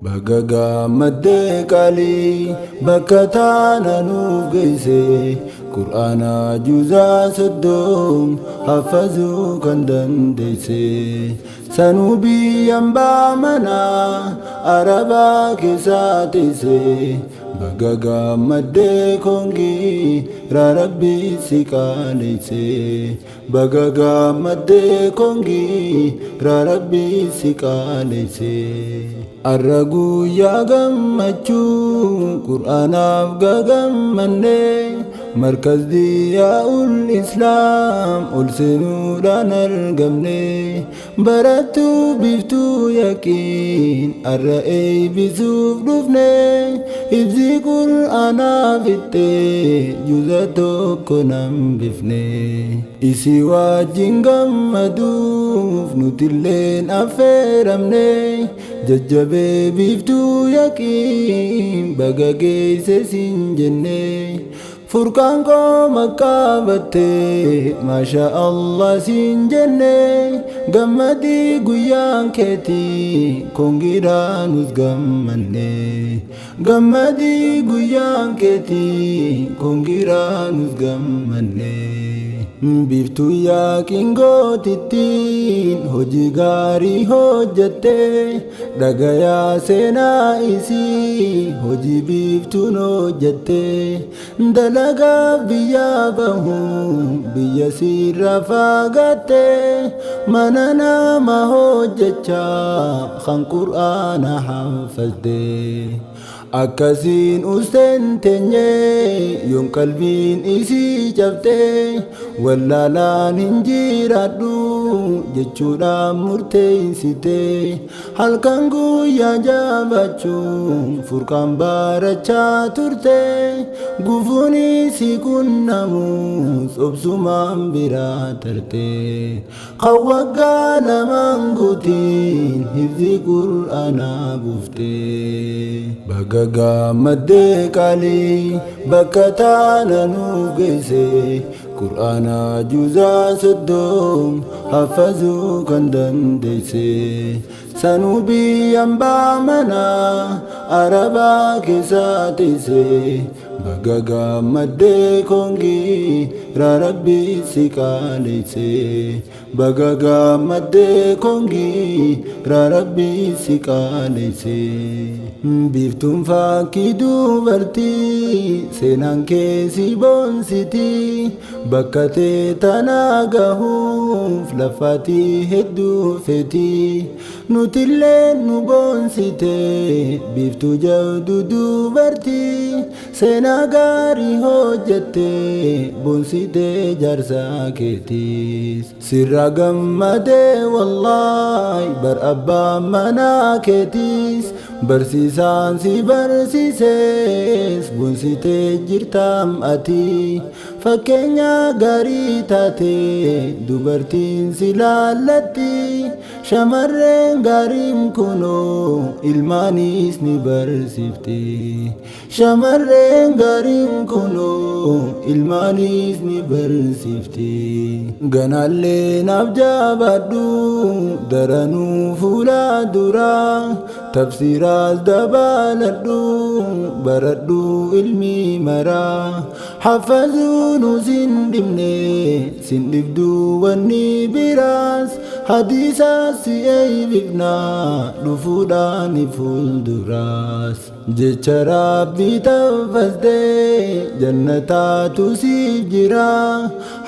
Bagaga madde kali bakatana nufgeise Qur'ana juza saddom hafazu kan dandeesse sanubi yamba mana araba kisatise Bagaga madde kongi rabbi sikalise Bagaga madde kongi rabbi sikalise Arragu ya gammachu Qur'anaaf gagammanne Markaz Diyaa'ul Islaam ol seenuudhaan argamne Barattuu biftuu yaqiin arra eebbisuuf dhufne Ibsi Qur'aanaaf ittee juza tokko nambifne Isi wajjin gammaduuf nutilleen affeeramne Jajjabe biftuu yaqiin baga geesse siin jenne Furqaan koo makkabatte Masha Allah siin jenne Gammadii guyyaan keetii kongiidhaanus gammanne Gammadii guyyaan keetii kongiidhaanus gammanne Biftuu yaqiin gootittiin hojii gaarii hojjatte Dhagayaa seenaa isii hojii biftuun hojjatte Dalagaaf biyya bahu biyya sirraa fagaatte Mana nama hojjechaa kan Qur'aana haffalte Akkasiin usteen teenye yoon qalbiin isii cabte Wallaalaan hin jiraadhu jechuudhaan murteessite Halkan guyyaa jaabachuun furqaan barachaa turte Gufuun isii qunnamus obsumaan biraa tarte Kan waggaa lamaan guutiin hifzi Qur'aanaa buufte Bagaga madde kali bakatana nufgeise Qur'ana juza saddom hafazu kan dandeesse Sanubi yamba mana araba kisatise Bagaga madde kongi rabbi sikalise Bagaga madde kongi rabbi sikalise Biftuun fakkii dubartii seenaan keessi boonsiti Bakka ta'e tana gahuuf lafaatii hedduu feeti Nutillee nu boonsite biftuu jabdu dubartii Seenaa gaarii hojjette boonsite jaarsa keetiis Sirra gammadee wallaahi bar abbaan manaa keetiis Barsiisaan si barsiises boonsitee jirtaam ati Fakkeenya gaarii taate dubartiin si laallatti Shamarreen gaariin kunoo ilmaanis ni barsiifti Shamarreen gaariin kunoo ilmaanis ni barsiifti Ganaallee naaf jabaadhu daranuu fuula duraa Tafsiiraas dabaladhu baradhu ilmi maraa Hafazuunu sin dhibne sin dhibdu wanni biraas Hadiisaas si eeybifna dhufuudhaan fuulduraas Jecha Rabbii taffasdee jannataatu siif jira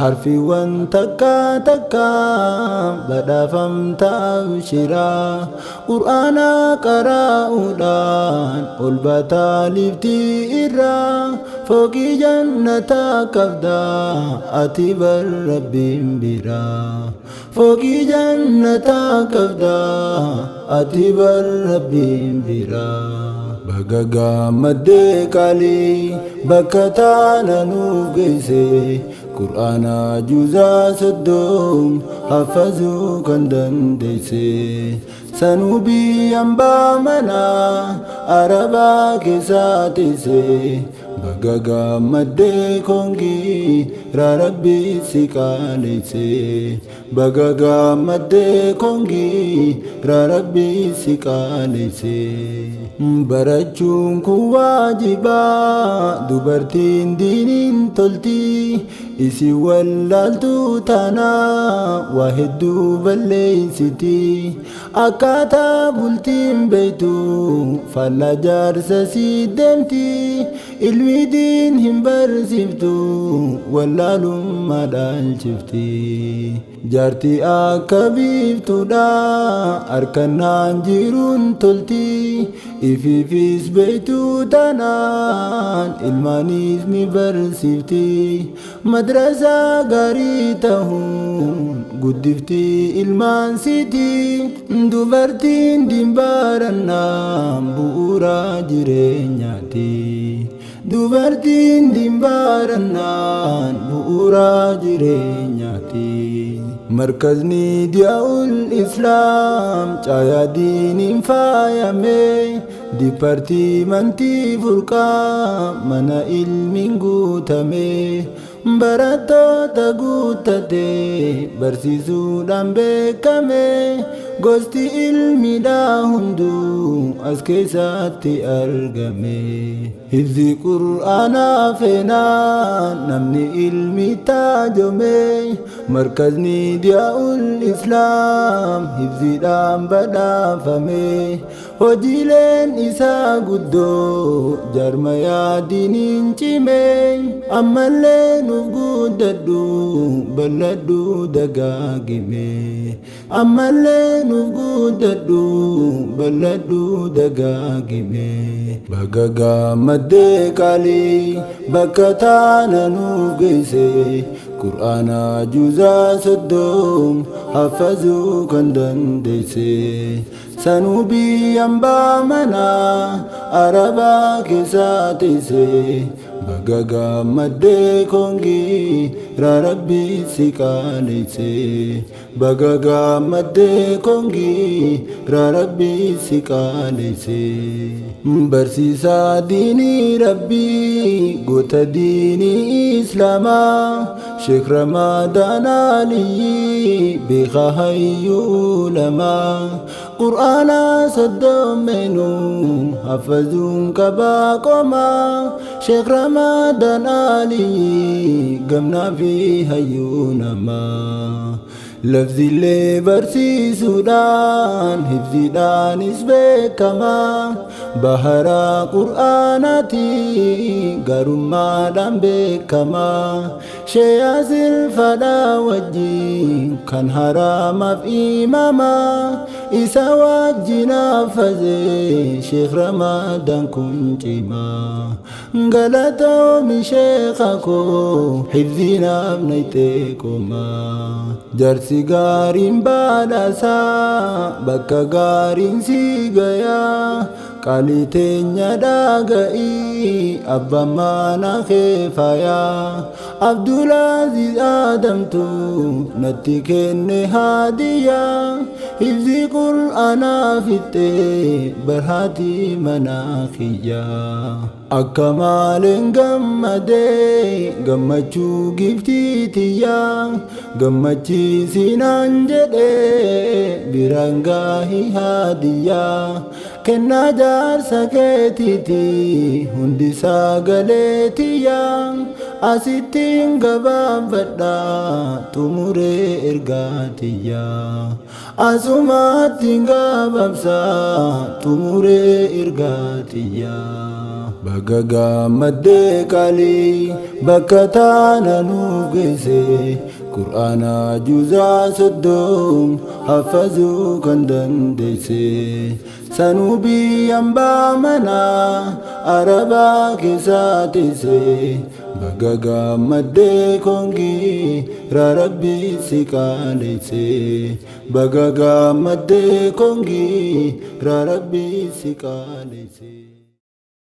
Harfiiwwan takka takka badhaafamtaa shira Qur'aana qaraa'uudhaan ol bataa liftii irraa Fooqii jannataa qabda ati bar Rabbiin biraa Fooqii jannataa qabda ati bar Rabbiin biraa Bagaga madde kali bakatana nufgeise Qur'ana juza saddom hafazu kan dandeesse Sanubi yamba mana arabaa keessa teesse baga gammaddee koongii rabbi si qaalesse baga gammaddee koongii rabbi si qaalesse barachuun kun waajibaa dubartiin diiniin tolti isi wallaaltu taanaa waa hedduu balleeysiti akkaataa bultiin beeytu faallaa jaarsa si deemti ilmi diin hin barsiiftu wallaalummaa dhaalchifti jaartii akka biiftuudha harkannaan jiruun tolti ifiifis beeytu taanaan ilmaanis ni barsiifti madrasaa gaarii ta'uun guddifti ilmaan siiti dubartiin dimbaarannaan bu'uura jireenyaati dubartiin dimbaarannaan bu'uura jireenyaati markazni diyaa'ul islaam caayaa diiniin faayame dipartiimantii furqaa mana ilmiin guutame barattoota guuttate barsiisuudhaan beekame gosti ilmiidhaa hunduu as keessatti argame hifzi qur'aanaa feenaa namni ilmi taajome markazni diyaa'ul islaam hifziidhaan badhaafame hojiileen isaa guddoo jaarmayaa diiniin cime ammallee nuuf guddadhu bal'adhu dagaagime ammallee nuuf guddadhu bal'adhu dagaagime baga gammaddee qaalii bakka taana nuuf geesse qur'aana juzaa 30 hafazuu kan dandeesse sanuu biyyaan baamanaa arabaa keessa teesse baga gammaddee koongii rabbi si qaalesse baga gammaddee koongii rabbi si qaalesse barsiisaa diinii rabbii goota diinii islaamaa sheekh ramadaan aliyyi beekaa hayyuu lamaa qur'aana soddomenu hafazuun qabaa qomaa sheekh ramadaan aliyyi gamnaa fi hayyuu namaa lafzillee barsiisuudhaan hifziidhaanis beekamaa baharaa qur'aanaati garummaadhaan beekamaa sheeyaasil fadhaa wajjiin kan haraamaaf imamaa isa wajjin hafazee sheekh ramadaan kun cimaa galatoomi sheekha koo hifziinaaf naytee qomaa jarsi gaariin badhaasaa bakka gaariin si gayaa qaalii teenya dhaga'ii abbaan mana kee faayaa abdulaaziz adamtu natti kenne haadiyaa hifzi qur'aanaa fixxee barhaatii mana kiyyaa akka maaleen gammadee gammachuu giftii tiyyaa gammachiisinaan jedhee biraan gaahii haadiyyaa kennaa jaarsa keetiiti hundi sagaleetiyyaa asittiin gabaabadhaa xumuree ergaatiyyaa asumattiin gabaabsaa xumuree ergaatiyyaa baga gammaddee qaalii bakka taana nuuf geesse qur'aana juzaa 30 hafazuu kan dandeesse sanuu biyyaan baamanaa arabaa keessa teesse baga gammaddee koongii rabbi si qaalesse baga gammaddee koongii rabbi si qaalesse.